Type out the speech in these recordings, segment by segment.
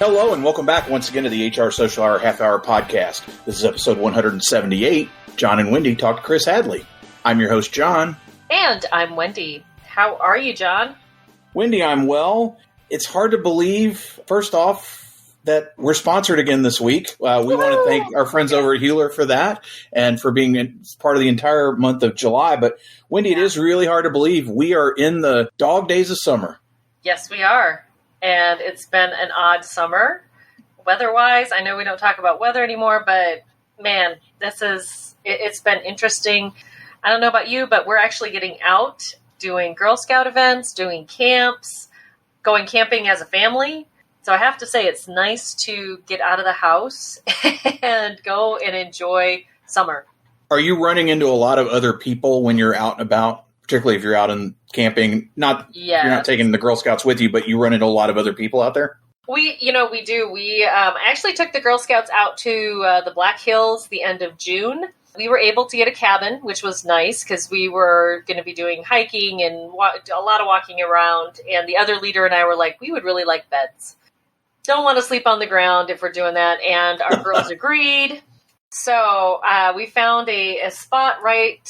Hello and welcome back once again to the HR Social Hour Half Hour Podcast. This is episode 178. John and Wendy talk to Chris Hadley. I'm your host, John. And I'm Wendy. How are you, John? Wendy, I'm well. It's hard to believe, first off, that we're sponsored again this week. We want to thank our friends over at Hewler for that and for being part of the entire month of July. But Wendy, It is really hard to believe we are in the dog days of summer. Yes, we are. And it's been an odd summer. Weather-wise, I know we don't talk about weather anymore, but man, it's been interesting. I don't know about you, but we're actually getting out, doing Girl Scout events, doing camps, going camping as a family. So I have to say it's nice to get out of the house and go and enjoy summer. Are you running into a lot of other people when you're out and about? Particularly if you're out in camping, you're not taking the Girl Scouts with you, but you run into a lot of other people out there? We do. We actually took the Girl Scouts out to the Black Hills the end of June. We were able to get a cabin, which was nice because we were going to be doing hiking and a lot of walking around. And the other leader and I were like, we would really like beds. Don't want to sleep on the ground if we're doing that. And our girls agreed. So we found a spot right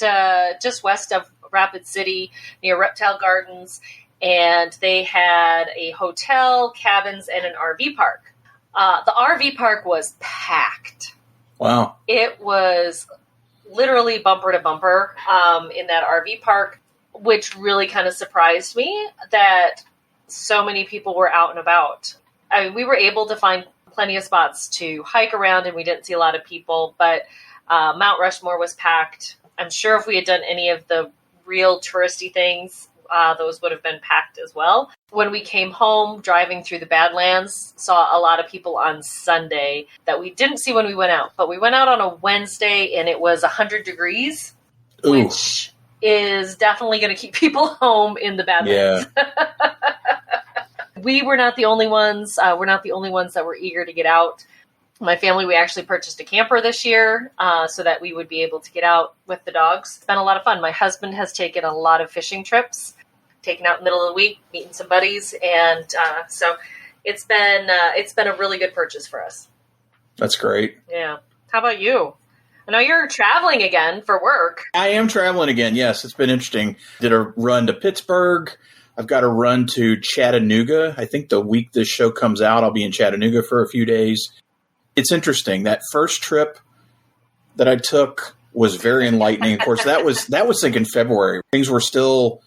just west of Rapid City near Reptile Gardens, and they had a hotel, cabins, and an RV park. The RV park was packed. Wow. It was literally bumper to bumper in that RV park, which really kind of surprised me that so many people were out and about. I mean, we were able to find plenty of spots to hike around, and we didn't see a lot of people, but Mount Rushmore was packed. I'm sure if we had done any of the real touristy things, those would have been packed as well. When we came home, driving through the Badlands, saw a lot of people on Sunday that we didn't see when we went out. But we went out on a Wednesday, and it was 100 degrees, which is definitely going to keep people home in the Badlands. Yeah. We were not the only ones. We're not the only ones that were eager to get out. My family, we actually purchased a camper this year so that we would be able to get out with the dogs. It's been a lot of fun. My husband has taken a lot of fishing trips, taken out in the middle of the week, meeting some buddies. And so it's been a really good purchase for us. That's great. Yeah. How about you? I know you're traveling again for work. I am traveling again. Yes, it's been interesting. Did a run to Pittsburgh. I've got a run to Chattanooga. I think the week this show comes out, I'll be in Chattanooga for a few days. It's interesting. That first trip that I took was very enlightening. Of course, that was like in February. Things were still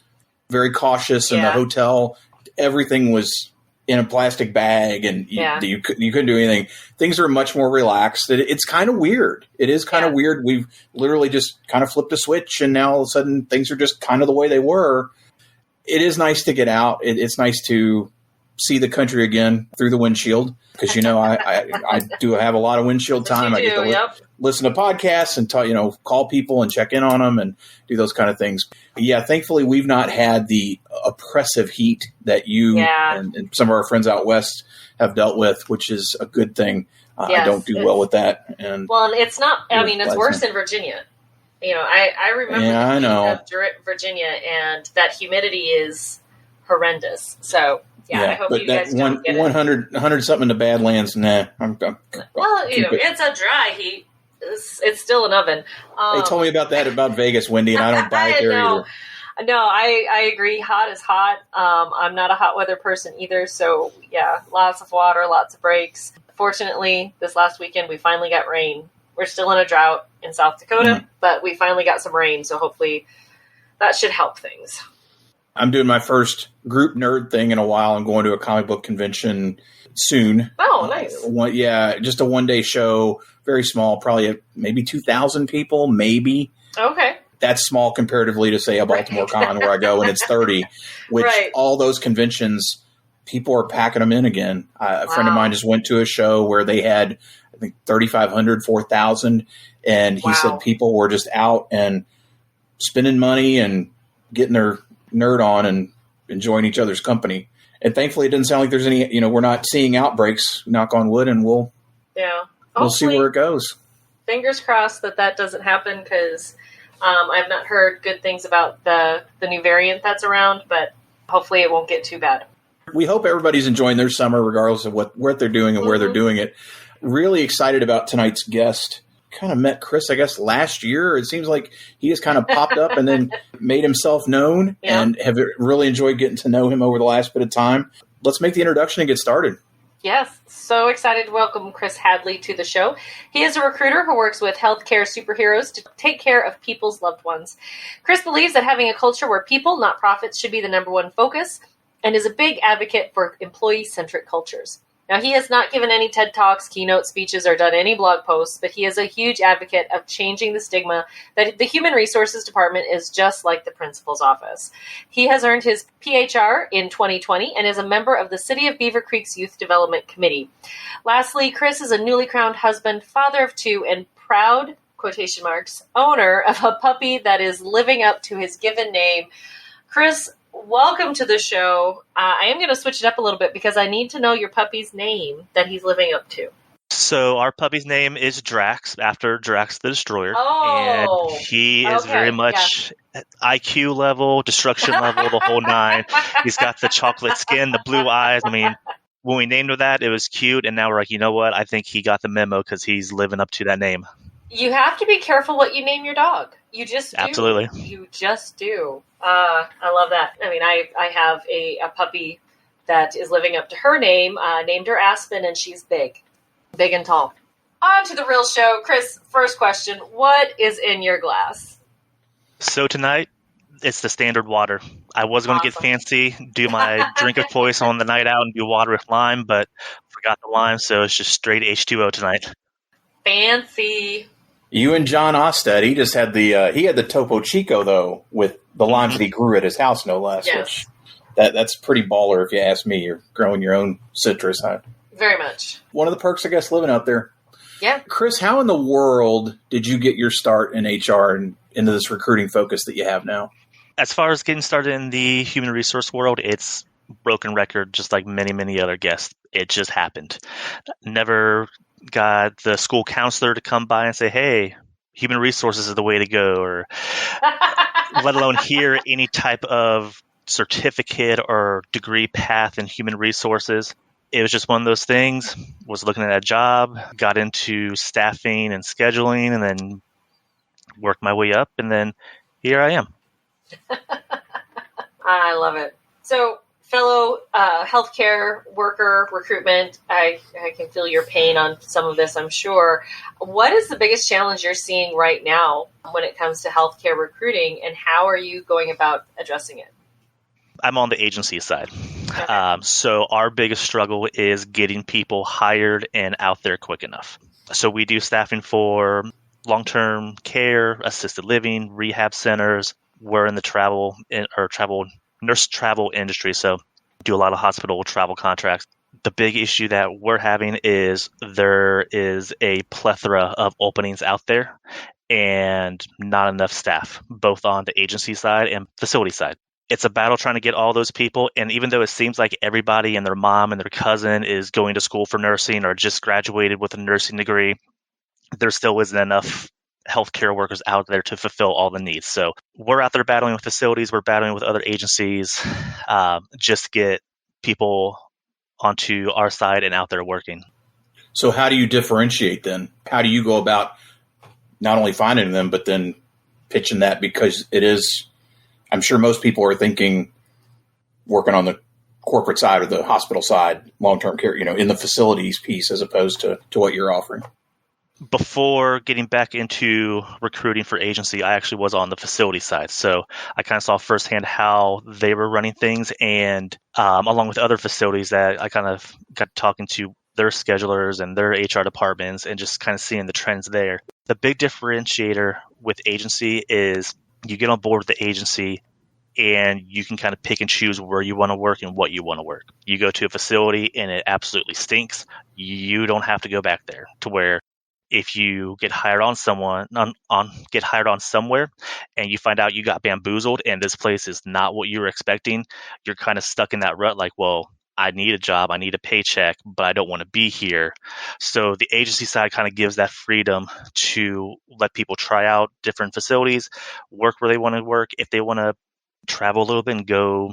very cautious in the hotel. Everything was in a plastic bag, and you couldn't do anything. Things are much more relaxed. It's kind of weird. It is kind of weird. We've literally just kind of flipped a switch, and now all of a sudden things are just kind of the way they were. It is nice to get out. It's nice to see the country again through the windshield because, I do have a lot of windshield time. I get to listen to podcasts and call people and check in on them and do those kind of things. Yeah, thankfully, we've not had the oppressive heat that you and some of our friends out west have dealt with, which is a good thing. I don't do well with that. And it's not. I mean, it's worse in Virginia. I remember the heat of Virginia, and that humidity is horrendous. So. Yeah, I hope you guys don't get 100 something in the Badlands. Nah. It's a dry heat. It's still an oven. They told me about that about Vegas, Wendy, and I don't buy it there either. No, I agree. Hot is hot. I'm not a hot weather person either. So, yeah, lots of water, lots of breaks. Fortunately, this last weekend, we finally got rain. We're still in a drought in South Dakota, but we finally got some rain. So hopefully that should help things. I'm doing my first group nerd thing in a while. I'm going to a comic book convention soon. Oh, nice. Just a one-day show, very small, probably maybe 2,000 people, maybe. Okay. That's small comparatively to, say, a Baltimore Con where I go and it's 30, which all those conventions, people are packing them in again. A friend of mine just went to a show where they had, I think, 3,500, 4,000, and he said people were just out and spending money and getting their nerd on and enjoying each other's company. And thankfully, it doesn't sound like there's any, we're not seeing outbreaks, knock on wood, and we'll see where it goes. Fingers crossed that doesn't happen because I've not heard good things about the new variant that's around, but hopefully it won't get too bad. We hope everybody's enjoying their summer, regardless of what they're doing and where they're doing it. Really excited about tonight's guest. Kind of met Chris, I guess, last year. It seems like he just kind of popped up and then made himself known, and have really enjoyed getting to know him over the last bit of time. Let's make the introduction and get started. Yes, so excited to welcome Chris Hadley to the show. He is a recruiter who works with healthcare superheroes to take care of people's loved ones. Chris believes that having a culture where people, not profits, should be the number one focus, and is a big advocate for employee-centric cultures. Now, he has not given any TED Talks, keynote speeches, or done any blog posts, but he is a huge advocate of changing the stigma that the Human Resources Department is just like the principal's office. He has earned his PHR in 2020 and is a member of the City of Beaver Creek's Youth Development Committee. Lastly, Chris is a newly crowned husband, father of two, and proud, quotation marks, owner of a puppy that is living up to his given name. Chris, welcome to the show. I am going to switch it up a little bit because I need to know your puppy's name that he's living up to. So our puppy's name is Drax, after Drax the Destroyer. Oh, and he is very much IQ level, destruction level, the whole nine. He's got the chocolate skin, the blue eyes. I mean, when we named him that, it was cute. And now we're like, you know what? I think he got the memo because he's living up to that name. You have to be careful what you name your dog. You just do. Absolutely. You just do. I love that. I mean, I have a puppy that is living up to her name, named her Aspen, and she's big and tall. On to the real show. Chris, first question. What is in your glass? So tonight, it's the standard water. I was going to get fancy, do my drink of choice on the night out and do water with lime, but forgot the lime, so it's just straight H2O tonight. Fancy. You and John Ostad, he just had the Topo Chico, though, with the limes that he grew at his house, no less. Yes. Which that's pretty baller, if you ask me. You're growing your own citrus, huh? Very much. One of the perks, I guess, living out there. Yeah. Chris, how in the world did you get your start in HR and into this recruiting focus that you have now? As far as getting started in the human resource world, it's broken record, just like many, many other guests. It just happened. Never got the school counselor to come by and say, hey, human resources is the way to go, or let alone hear any type of certificate or degree path in human resources. It was just one of those things. Was looking at a job, got into staffing and scheduling, and then worked my way up, and then here I am. I love it. So, fellow healthcare worker, recruitment, I can feel your pain on some of this, I'm sure. What is the biggest challenge you're seeing right now when it comes to healthcare recruiting, and how are you going about addressing it? I'm on the agency side. Okay. So our biggest struggle is getting people hired and out there quick enough. So we do staffing for long-term care, assisted living, rehab centers. We're in the nurse travel industry, so do a lot of hospital travel contracts. The big issue that we're having is there is a plethora of openings out there and not enough staff, both on the agency side and facility side. It's a battle trying to get all those people, and even though it seems like everybody and their mom and their cousin is going to school for nursing or just graduated with a nursing degree, there still isn't enough healthcare workers out there to fulfill all the needs. So we're out there battling with facilities, we're battling with other agencies, just to get people onto our side and out there working. So how do you differentiate then? How do you go about not only finding them, but then pitching that? Because it is, I'm sure most people are thinking working on the corporate side or the hospital side, long-term care, in the facilities piece as opposed to what you're offering. Before getting back into recruiting for agency, I actually was on the facility side. So I kind of saw firsthand how they were running things, and along with other facilities that I kind of got talking to their schedulers and their HR departments and just kind of seeing the trends there. The big differentiator with agency is you get on board with the agency and you can kind of pick and choose where you want to work and what you want to work. You go to a facility and it absolutely stinks. You don't have to go back there, to where if you get hired on somewhere and you find out you got bamboozled and this place is not what you were expecting, you're kind of stuck in that rut like, well, I need a job, I need a paycheck, but I don't want to be here. So the agency side kind of gives that freedom to let people try out different facilities, work where they want to work. If they want to travel a little bit and go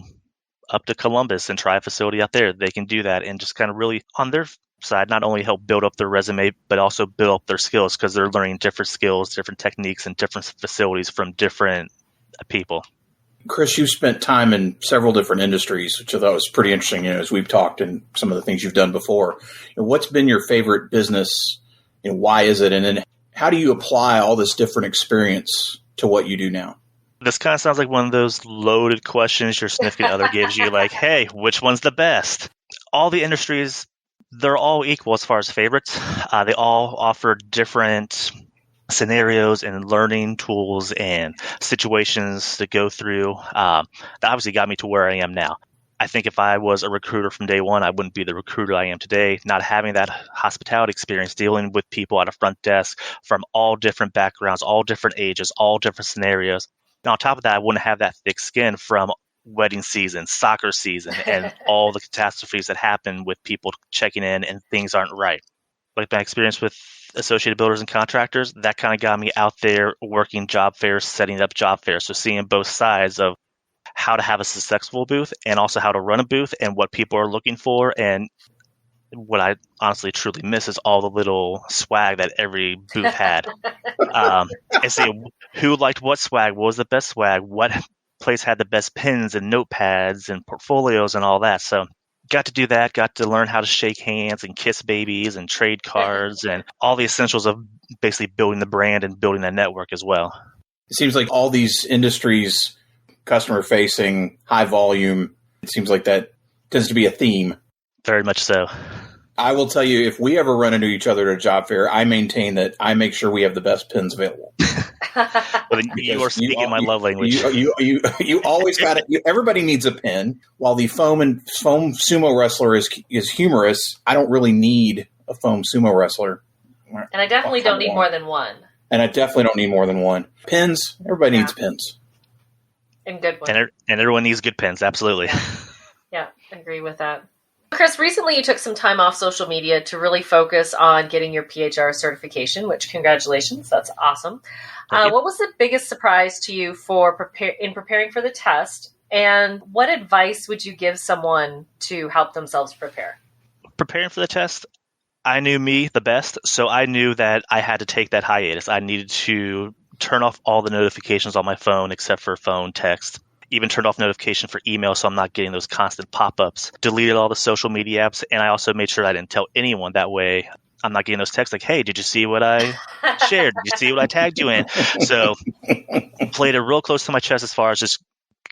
up to Columbus and try a facility out there. They can do that and just kind of really on their side, not only help build up their resume, but also build up their skills because they're learning different skills, different techniques, and different facilities from different people. Chris, you've spent time in several different industries, which I thought was pretty interesting, as we've talked and some of the things you've done before. What's been your favorite business? Why is it? And then how do you apply all this different experience to what you do now? This kind of sounds like one of those loaded questions your significant other gives you, like, hey, which one's the best? All the industries, they're all equal as far as favorites. They all offer different scenarios and learning tools and situations to go through. That obviously got me to where I am now. I think if I was a recruiter from day one, I wouldn't be the recruiter I am today. Not having that hospitality experience, dealing with people at a front desk from all different backgrounds, all different ages, all different scenarios. And on top of that, I wouldn't have that thick skin from wedding season, soccer season, and all the catastrophes that happen with people checking in and things aren't right. Like my experience with associated builders and contractors, that kind of got me out there working job fairs, setting up job fairs. So seeing both sides of how to have a successful booth and also how to run a booth and what people are looking for. And what I honestly truly miss is all the little swag that every booth had. And see who liked what swag, what was the best swag, what place had the best pins and notepads and portfolios and all that. So got to do that, got to learn how to shake hands and kiss babies and trade cards and all the essentials of basically building the brand and building that network as well. It seems like all these industries, customer facing, high volume, it seems like that tends to be a theme. Very much so. I will tell you, if we ever run into each other at a job fair, I maintain that I make sure we have the best pins available. Well, you are speaking my love language. You always got it. Everybody needs a pin. While the foam sumo wrestler is humorous, I don't really need a foam sumo wrestler. And I definitely don't need more than one. And I definitely don't need more than one. Pins. Everybody needs pins. And good ones. And everyone needs good pins. Absolutely. Yeah, I agree with that. Chris, recently you took some time off social media to really focus on getting your PHR certification, which congratulations, that's awesome. What was the biggest surprise to you in preparing for the test, and what advice would you give someone to help themselves prepare? Preparing for the test, I knew me the best, so I knew that I had to take that hiatus. I needed to turn off all the notifications on my phone except for phone, text. Even turned off notification for email so I'm not getting those constant pop-ups. Deleted all the social media apps, and I also made sure I didn't tell anyone. That way I'm not getting those texts like, hey, did you see what I shared? Did you see what I tagged you in? So played it real close to my chest as far as just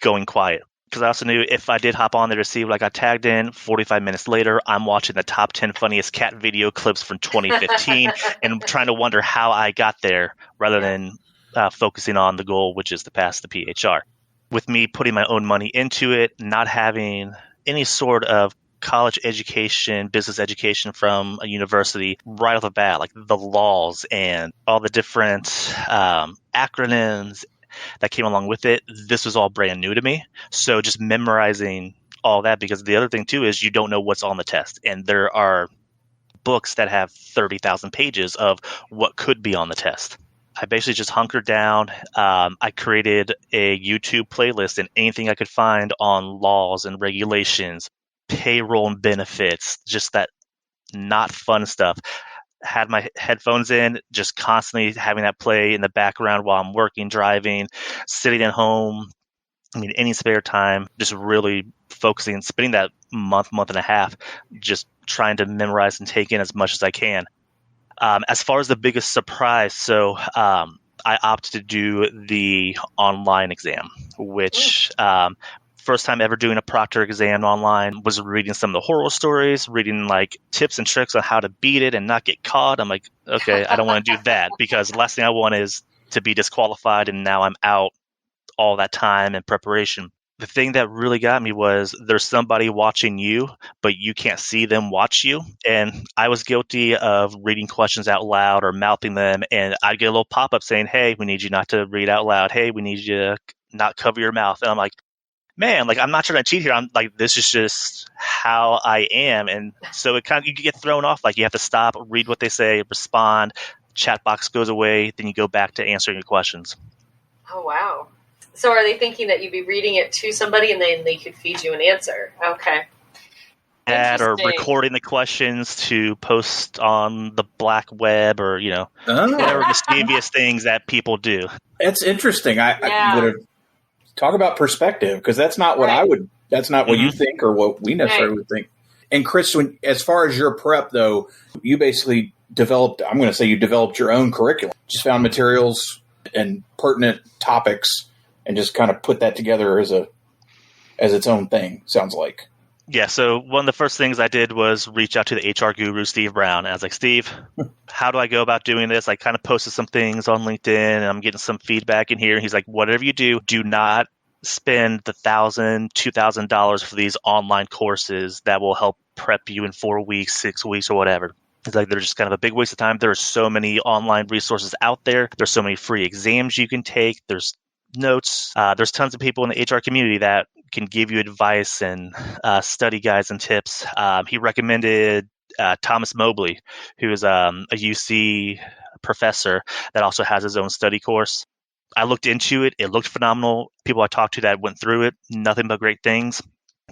going quiet. Because I also knew if I did hop on there to see what I got tagged in, 45 minutes later, I'm watching the top 10 funniest cat video clips from 2015 and trying to wonder how I got there rather than focusing on the goal, which is to pass the PHR. With me putting my own money into it, not having any sort of college education, business education from a university right off the bat, like the laws and all the different acronyms that came along with it, this was all brand new to me. So just memorizing all that, because the other thing too is you don't know what's on the test. And there are books that have 30,000 pages of what could be on the test. I basically just hunkered down. I created a YouTube playlist and anything I could find on laws and regulations, payroll and benefits, just that not fun stuff. Had my headphones in, just constantly having that play in the background while I'm working, driving, sitting at home. I mean, any spare time, just really focusing, spending that month and a half, just trying to memorize and take in as much as I can. As far as the biggest surprise, so I opted to do the online exam, which first time ever doing a proctor exam online, was reading some of the horror stories, reading like tips and tricks on how to beat it and not get caught. I'm like, okay, I don't want to do that because the last thing I want is to be disqualified and now I'm out all that time and preparation. The thing that really got me was there's somebody watching you, but you can't see them watch you. And I was guilty of reading questions out loud or mouthing them. And I'd get a little pop-up saying, hey, we need you not to read out loud. Hey, we need you to not cover your mouth. And I'm like, man, like I'm not trying to cheat here. I'm like, this is just how I am. And so it kind of, you get thrown off. Like you have to stop, read what they say, respond, chat box goes away. Then you go back to answering your questions. Oh, wow. So are they thinking that you'd be reading it to somebody and then they could feed you an answer? Okay. Or recording the questions to post on the black web or, whatever mischievous things that people do. That's interesting. I would have talk about perspective, because that's not what that's not what you think or what we necessarily would think. And Chris, as far as your prep though, you basically developed your own curriculum. Just found materials and pertinent topics and just kind of put that together as its own thing, sounds like. Yeah, so one of the first things I did was reach out to the HR guru, Steve Brown. And I was like, Steve, how do I go about doing this? I kind of posted some things on LinkedIn, and I'm getting some feedback in here. And he's like, whatever you do not spend the $1,000, $2,000 for these online courses that will help prep you in 4 weeks, 6 weeks, or whatever. It's like they're just kind of a big waste of time. There are so many online resources out there. There's so many free exams you can take. There's notes. There's tons of people in the HR community that can give you advice and study guides and tips. He recommended Thomas Mobley, who is a UC professor that also has his own study course. I looked into it. It looked phenomenal. People I talked to that went through it, nothing but great things.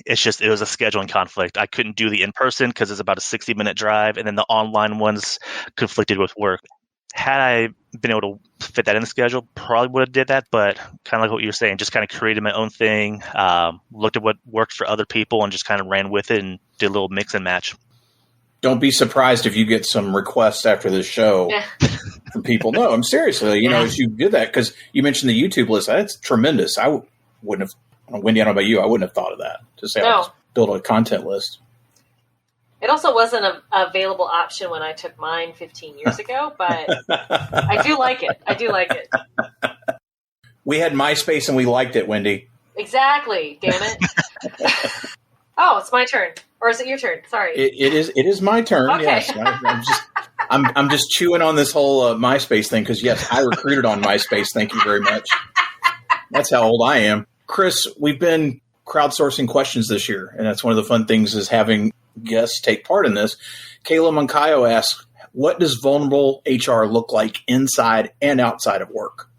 It was a scheduling conflict. I couldn't do the in-person because it's about a 60-minute drive, and then the online ones conflicted with work. Had I been able to fit that in the schedule, probably would have did that, but kind of like what you were saying, just kind of created my own thing, looked at what worked for other people and just kind of ran with it and did a little mix and match. Don't be surprised if you get some requests after this show from people. No, I'm seriously, as you did that, because you mentioned the YouTube list. That's tremendous. I wouldn't have, Wendy, I don't know about you, I wouldn't have thought of that, to say I'll just build a content list. It also wasn't an available option when I took mine 15 years ago, but I do like it. We had MySpace and we liked it, Wendy. Exactly. Damn it. Oh, it's my turn. Or is it your turn? Sorry. It is my turn. Okay. Yes. I'm just chewing on this whole MySpace thing because, yes, I recruited on MySpace. Thank you very much. That's how old I am. Chris, we've been crowdsourcing questions this year, and that's one of the fun things is having guests take part in this. Kayla Moncayo asks, what does vulnerable HR look like inside and outside of work?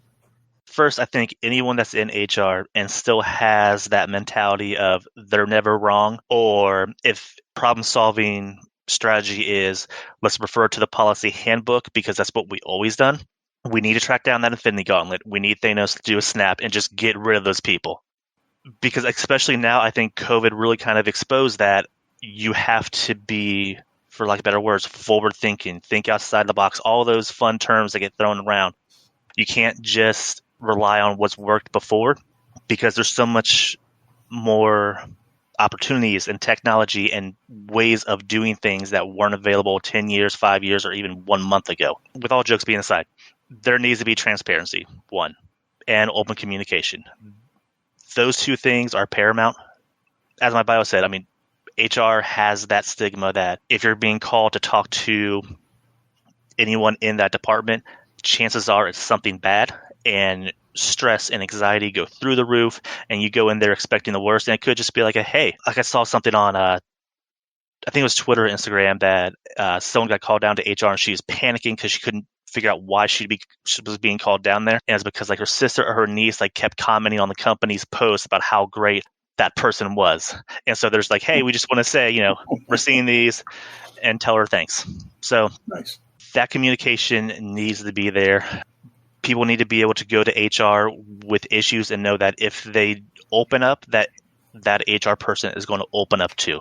First, I think anyone that's in HR and still has that mentality of they're never wrong, or if problem-solving strategy is let's refer to the policy handbook because that's what we always done, we need to track down that Infinity Gauntlet. We need Thanos to do a snap and just get rid of those people. Because especially now, I think COVID really kind of exposed that you have to be, for lack of better words, forward-thinking, think outside the box, all those fun terms that get thrown around. You can't just rely on what's worked before because there's so much more opportunities and technology and ways of doing things that weren't available 10 years, 5 years, or even 1 month ago. With all jokes being aside, there needs to be transparency, one, and open communication. Those two things are paramount. As my bio said, HR has that stigma that if you're being called to talk to anyone in that department, chances are it's something bad, and stress and anxiety go through the roof, and you go in there expecting the worst. And it could just be like I saw something on, I think it was Twitter or Instagram, that someone got called down to HR and she was panicking because she couldn't figure out why she was being called down there. And it's because her sister or her niece kept commenting on the company's post about how great that person was. And so there's hey, we just want to say, we're seeing these and tell her thanks. So nice. That communication needs to be there. People need to be able to go to HR with issues and know that if they open up, that HR person is going to open up too.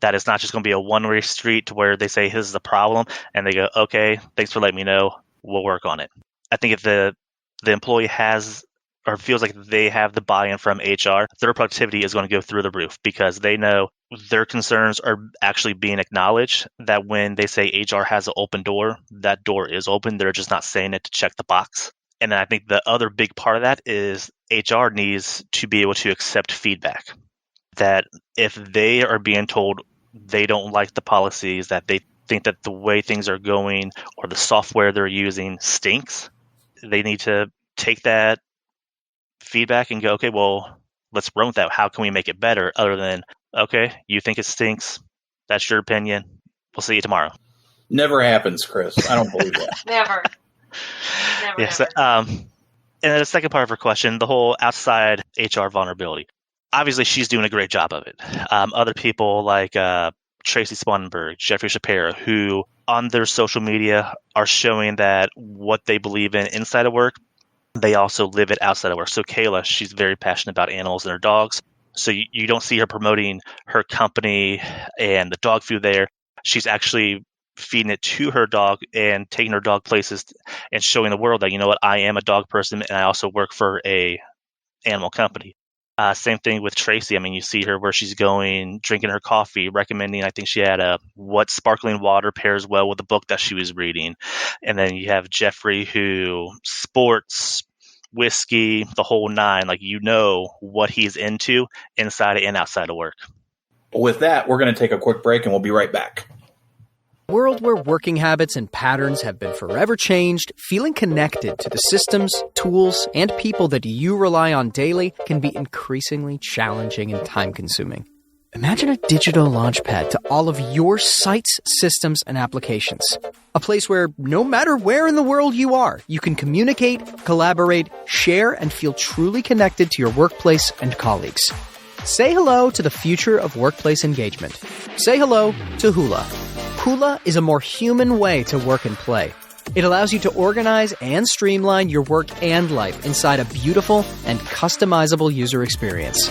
That it's not just going to be a one-way street to where they say, this is a problem, and they go, okay, thanks for letting me know. We'll work on it. I think if the employee has or feels like they have the buy-in from HR, their productivity is going to go through the roof because they know their concerns are actually being acknowledged, that when they say HR has an open door, that door is open. They're just not saying it to check the box. And I think the other big part of that is HR needs to be able to accept feedback. That if they are being told they don't like the policies, that they think that the way things are going or the software they're using stinks, they need to take that feedback and go, okay, well, let's run with that. How can we make it better other than, okay, you think it stinks. That's your opinion. We'll see you tomorrow. Never happens, Chris. I don't believe that. Never. Yes. And then the second part of her question, the whole outside HR vulnerability. Obviously, she's doing a great job of it. Other people like Tracy Swanenberg, Jeffrey Shapiro, who on their social media are showing that what they believe in inside of work, they also live it outside of work. So Kayla, she's very passionate about animals and her dogs. So you don't see her promoting her company and the dog food there. She's actually feeding it to her dog and taking her dog places and showing the world that, you know what, I am a dog person and I also work for a animal company. Same thing with Tracy. I mean, you see her where she's going, drinking her coffee, recommending, I think she had what sparkling water pairs well with the book that she was reading. And then you have Jeffrey, who sports, whiskey, the whole nine, like, you know what he's into inside and outside of work. With that, we're going to take a quick break and we'll be right back. A world where working habits and patterns have been forever changed, feeling connected to the systems, tools, and people that you rely on daily can be increasingly challenging and time-consuming. Imagine a digital launchpad to all of your sites, systems, and applications. A place where, no matter where in the world you are, you can communicate, collaborate, share, and feel truly connected to your workplace and colleagues. Say hello to the future of workplace engagement. Say hello to Hula. Hula is a more human way to work and play. It allows you to organize and streamline your work and life inside a beautiful and customizable user experience.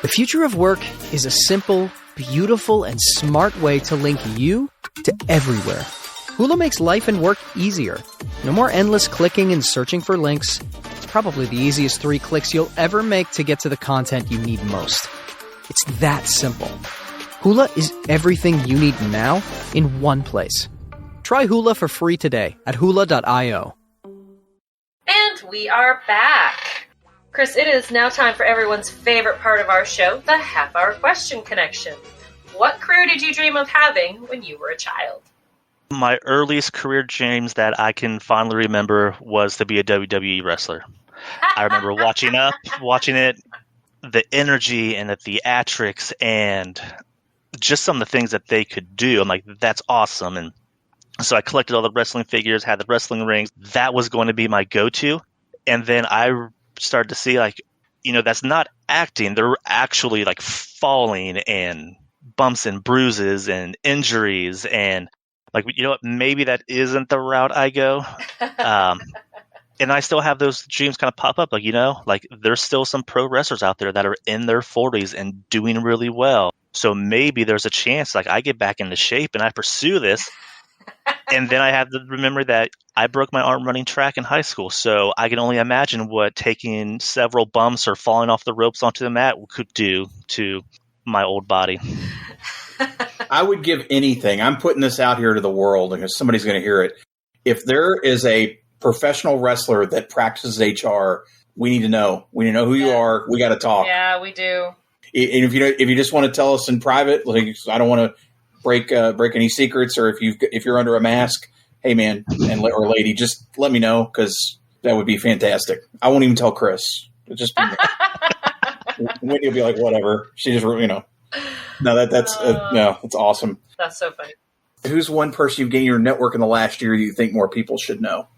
The future of work is a simple, beautiful, and smart way to link you to everywhere. Hula makes life and work easier. No more endless clicking and searching for links. It's probably the easiest 3 clicks you'll ever make to get to the content you need most. It's that simple. Hula is everything you need now in one place. Try Hula for free today at hula.io. And we are back. Chris, it is now time for everyone's favorite part of our show, the half-hour question connection. What career did you dream of having when you were a child? My earliest career dreams that I can fondly remember was to be a WWE wrestler. I remember watching it, the energy and the theatrics and just some of the things that they could do. I'm like, that's awesome. And so I collected all the wrestling figures, had the wrestling rings. That was going to be my go-to. And then I started to see, like, you know, that's not acting. They're actually like falling and bumps and bruises and injuries. And like, you know what, maybe that isn't the route I go. And I still have those dreams kind of pop up. Like, you know, like there's still some pro wrestlers out there that are in their 40s and doing really well. So maybe there's a chance like I get back into shape and I pursue this. And then I have to remember that I broke my arm running track in high school. So I can only imagine what taking several bumps or falling off the ropes onto the mat could do to my old body. I would give anything. I'm putting this out here to the world because somebody's going to hear it. If there is a professional wrestler that practices HR, we need to know. We need to know who you are. We got to talk. Yeah, we do. And if you just want to tell us in private, like, I don't want to break any secrets, or if you're under a mask, hey man or lady, just let me know because that would be fantastic. I won't even tell Chris. It'll just be Wendy will be like, whatever. She just No, that's awesome. That's so funny. Who's one person you've gained your network in the last year you think more people should know?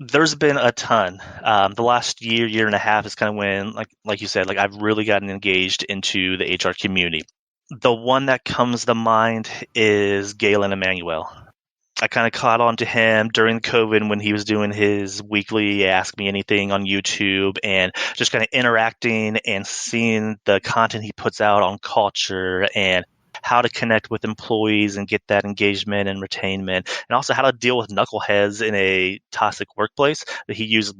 There's been a ton. The last year and a half is kind of when, like you said, like I've really gotten engaged into the HR community. The one that comes to mind is Galen Emmanuel. I kind of caught on to him during COVID when he was doing his weekly Ask Me Anything on YouTube and just kind of interacting and seeing the content he puts out on culture and how to connect with employees and get that engagement and retainment, and also how to deal with knuckleheads in a toxic workplace. He used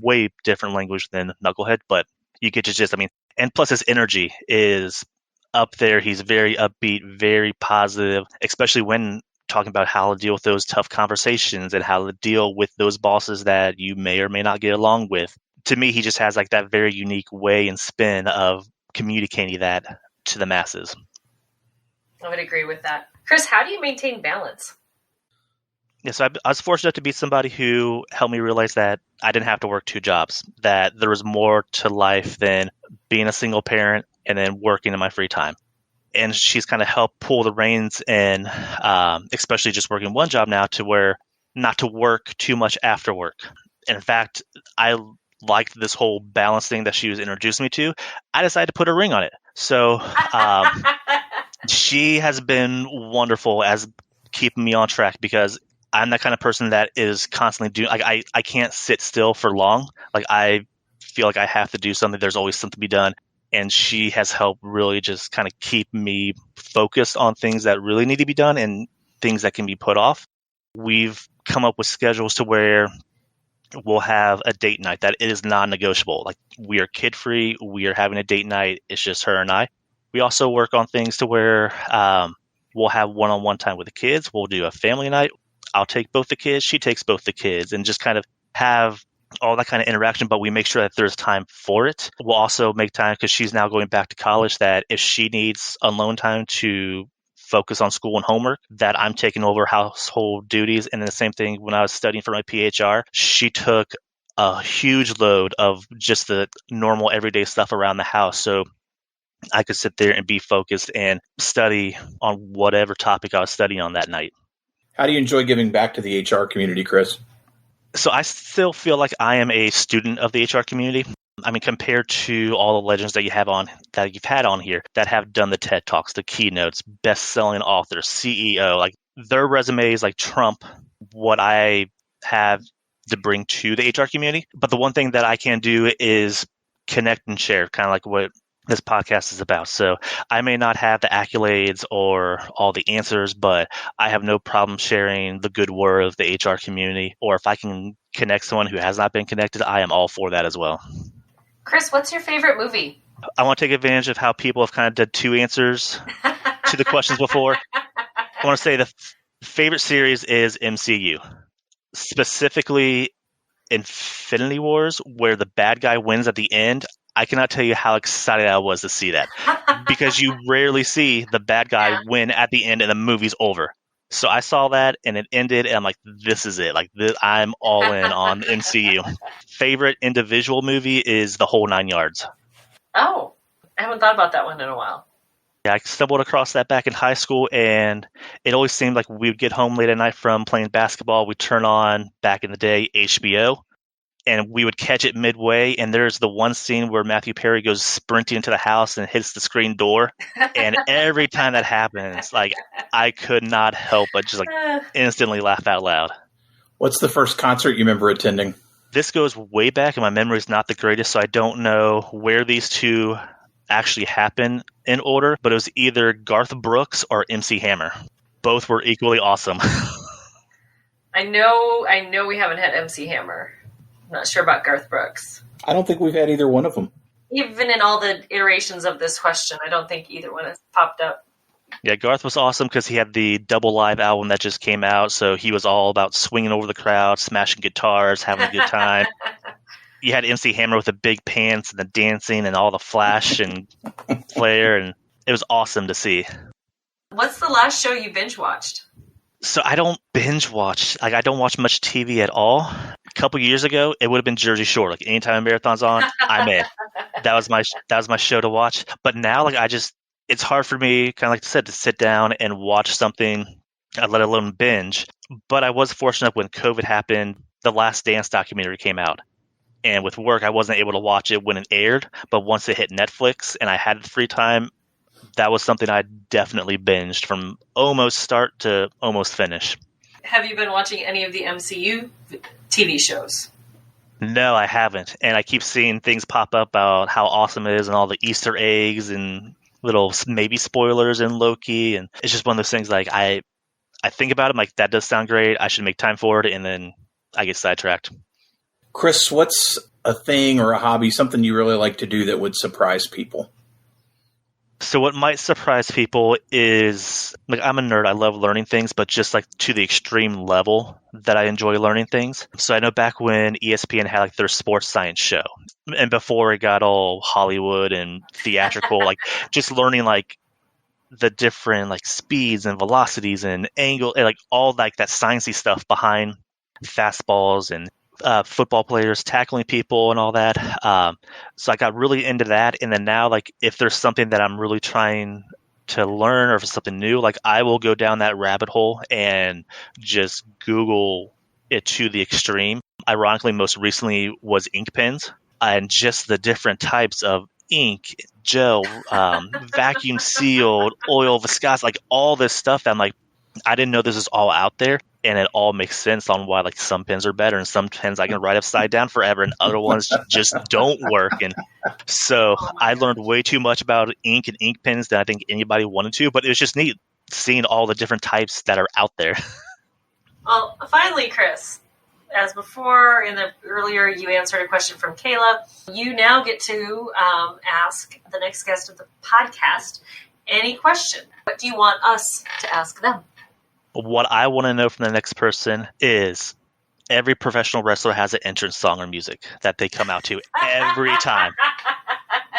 way different language than knucklehead, but you get to just, and plus his energy is up there. He's very upbeat, very positive, especially when talking about how to deal with those tough conversations and how to deal with those bosses that you may or may not get along with. To me, he just has like that very unique way and spin of communicating that to the masses. I would agree with that. Chris, how do you maintain balance? Yes, I was fortunate to be somebody who helped me realize that I didn't have to work 2 jobs, that there was more to life than being a single parent and then working in my free time. And she's kind of helped pull the reins in, especially just working 1 job now, to where not to work too much after work. In fact, I liked this whole balance thing that she was introducing me to, I decided to put a ring on it. So she has been wonderful as keeping me on track, because I'm that kind of person that is constantly doing, like, I can't sit still for long. Like, I feel like I have to do something. There's always something to be done. And she has helped really just kind of keep me focused on things that really need to be done and things that can be put off. We've come up with schedules to where we'll have a date night that is non-negotiable. Like, we are kid-free. We are having a date night. It's just her and I. We also work on things to where we'll have one-on-one time with the kids. We'll do a family night. I'll take both the kids. She takes both the kids, and just kind of have all that kind of interaction, but we make sure that there's time for it. We'll also make time, because she's now going back to college, that if she needs alone time to focus on school and homework, that I'm taking over household duties. And then the same thing when I was studying for my PHR, she took a huge load of just the normal everyday stuff around the house. So I could sit there and be focused and study on whatever topic I was studying on that night. How do you enjoy giving back to the HR community, Chris? So I still feel like I am a student of the HR community. I mean, compared to all the legends that you've had on here that have done the TED Talks, the keynotes, best-selling authors, CEO, like, their resumes like trump what I have to bring to the HR community. But the one thing that I can do is connect and share, kind of like what this podcast is about. So I may not have the accolades or all the answers, but I have no problem sharing the good word of the HR community. Or if I can connect someone who has not been connected, I am all for that as well. Chris, what's your favorite movie? I want to take advantage of how people have kind of done two answers to the questions before. I want to say the favorite series is MCU, specifically Infinity Wars, where the bad guy wins at the end. I cannot tell you how excited I was to see that, because you rarely see the bad guy win at the end and the movie's over. So I saw that and it ended, and I'm like, this is it. Like, I'm all in on MCU. Favorite individual movie is The Whole Nine Yards. Oh, I haven't thought about that one in a while. Yeah, I stumbled across that back in high school, and it always seemed like we would get home late at night from playing basketball. We'd turn on, back in the day, HBO. And we would catch it midway, and there's the one scene where Matthew Perry goes sprinting into the house and hits the screen door. And every time that happens, like, I could not help but just instantly laugh out loud. What's the first concert you remember attending? This goes way back, and my memory is not the greatest, so I don't know where these two actually happen in order, but it was either Garth Brooks or MC Hammer. Both were equally awesome. I know we haven't had MC Hammer. Not sure about Garth Brooks. I don't think we've had either one of them. Even in all the iterations of this question, I don't think either one has popped up. Yeah, Garth was awesome because he had the Double Live album that just came out, so he was all about swinging over the crowd, smashing guitars, having a good time. You had MC Hammer with the big pants and the dancing and all the flash and flair, and it was awesome to see. What's the last show you binge watched? So I don't binge watch. Like, I don't watch much TV at all. A couple years ago, it would have been Jersey Shore. Like, anytime a marathon's on, I'm in. That was my show to watch. But now, like, it's hard for me, kind of like I said, to sit down and watch something, let alone binge. But I was fortunate when COVID happened, The Last Dance documentary came out. And with work, I wasn't able to watch it when it aired. But once it hit Netflix and I had the free time, that was something I definitely binged from almost start to almost finish. Have you been watching any of the MCU TV shows? No, I haven't. And I keep seeing things pop up about how awesome it is and all the Easter eggs and little maybe spoilers in Loki. And it's just one of those things, like, I think about it, I'm like, that does sound great. I should make time for it. And then I get sidetracked. Chris, what's a thing or a hobby, something you really like to do that would surprise people? So what might surprise people is, like, I'm a nerd. I love learning things, but just like to the extreme level that I enjoy learning things. So I know back when ESPN had like their sports science show, and before it got all Hollywood and theatrical, like just learning like the different like speeds and velocities and angle and like all like that sciencey stuff behind fastballs and football players tackling people and all that. So I got really into that. And then now, like, if there's something that I'm really trying to learn or if it's something new, like, I will go down that rabbit hole and just Google it to the extreme. Ironically, most recently was ink pens, and just the different types of ink, gel, vacuum sealed, oil, viscosity, like all this stuff. I'm like, I didn't know this was all out there, and it all makes sense on why like some pens are better and some pens I can write upside down forever and other ones just don't work. And so I learned way too much about ink and ink pens than I think anybody wanted to, but it was just neat seeing all the different types that are out there. Well, finally, Chris, as before in the earlier, you answered a question from Kayla. You now get to ask the next guest of the podcast any question. What do you want us to ask them? What I want to know from the next person is every professional wrestler has an entrance song or music that they come out to every time.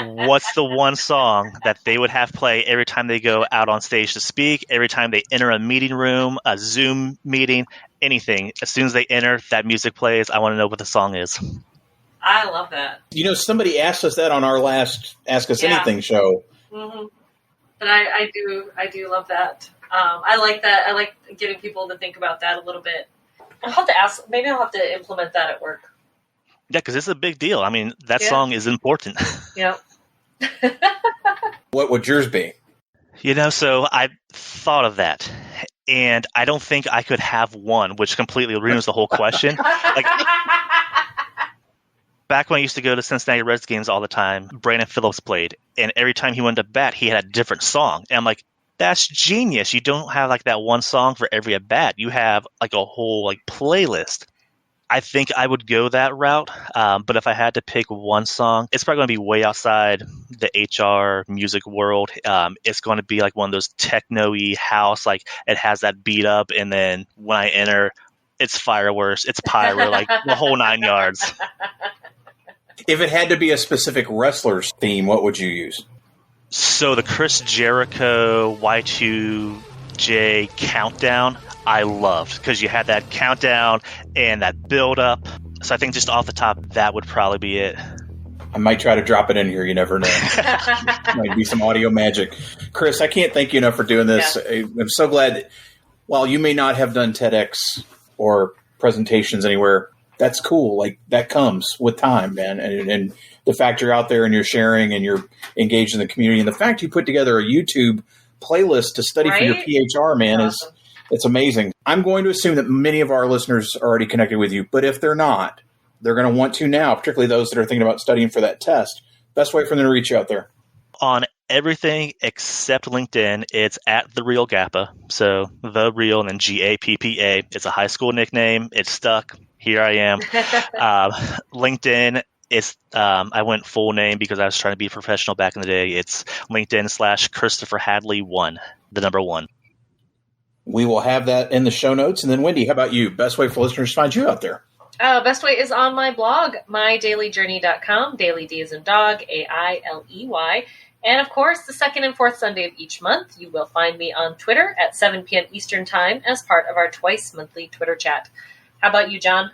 What's the one song that they would have play every time they go out on stage to speak, every time they enter a meeting room, a Zoom meeting, anything? As soon as they enter, that music plays. I want to know what the song is. I love that. Somebody asked us that on our last Ask Us Anything show. Mm-hmm. And I do love that. I like that. I like getting people to think about that a little bit. I'll have to ask. Maybe I'll have to implement that at work. Yeah, because it's a big deal. I mean, that song is important. Yeah. What would yours be? So I thought of that, and I don't think I could have one, which completely ruins the whole question. Like, back when I used to go to Cincinnati Reds games all the time, Brandon Phillips played, and every time he went to bat, he had a different song. And I'm like, that's genius. You don't have like that one song for every at bat. You have like a whole like playlist. I think I would go that route, but if I had to pick one song, it's probably going to be way outside the HR music world. It's going to be like one of those techno-y house, like it has that beat up, and then when I enter, it's fireworks, it's pyro, like the whole 9 yards. If it had to be a specific wrestler's theme, what would you use? So the Chris Jericho Y2J countdown, I loved, because you had that countdown and that build up. So I think just off the top, that would probably be it. I might try to drop it in here. You never know. Might be some audio magic. Chris, I can't thank you enough for doing this. Yeah. I'm so glad that while you may not have done TEDx or presentations anywhere, that's cool. Like, that comes with time, man. And the fact you're out there and you're sharing and you're engaged in the community, and the fact you put together a YouTube playlist to study for your PHR, man, awesome. It's amazing. I'm going to assume that many of our listeners are already connected with you, but if they're not, they're going to want to now, particularly those that are thinking about studying for that test. Best way for them to reach you out there? On everything except LinkedIn, it's at The Real Gappa. So The Real and then GAPPA. It's a high school nickname. It's stuck. Here I am. LinkedIn, it's I went full name because I was trying to be professional back in the day. It's LinkedIn/Christopher Hadley 1, the number 1. We will have that in the show notes. And then, Wendy, how about you? Best way for listeners to find you out there? Best way is on my blog, mydailyjourney.com. Daily D as in dog, AILEY. And, of course, the second and fourth Sunday of each month, you will find me on Twitter at 7 p.m. Eastern Time as part of our twice-monthly Twitter chat. How about you, John?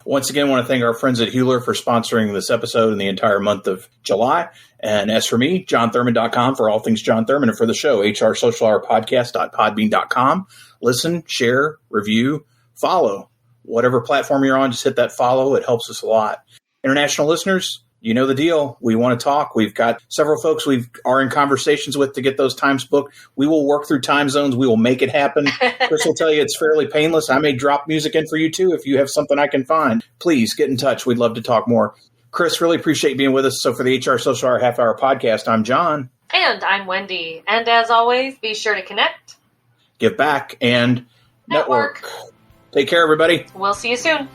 Once again, I want to thank our friends at Hewler for sponsoring this episode in the entire month of July. And as for me, johnthurman.com for all things John Thurman, and for the show, hrsocialhourpodcast.podbean.com. Listen, share, review, follow. Whatever platform you're on, just hit that follow. It helps us a lot. International listeners, you know the deal. We want to talk. We've got several folks we are in conversations with to get those times booked. We will work through time zones. We will make it happen. Chris will tell you it's fairly painless. I may drop music in for you, too, if you have something I can find. Please get in touch. We'd love to talk more. Chris, really appreciate being with us. So for the HR Social Hour Half Hour Podcast, I'm John. And I'm Wendy. And as always, be sure to connect, give back, and network. Network. Take care, everybody. We'll see you soon.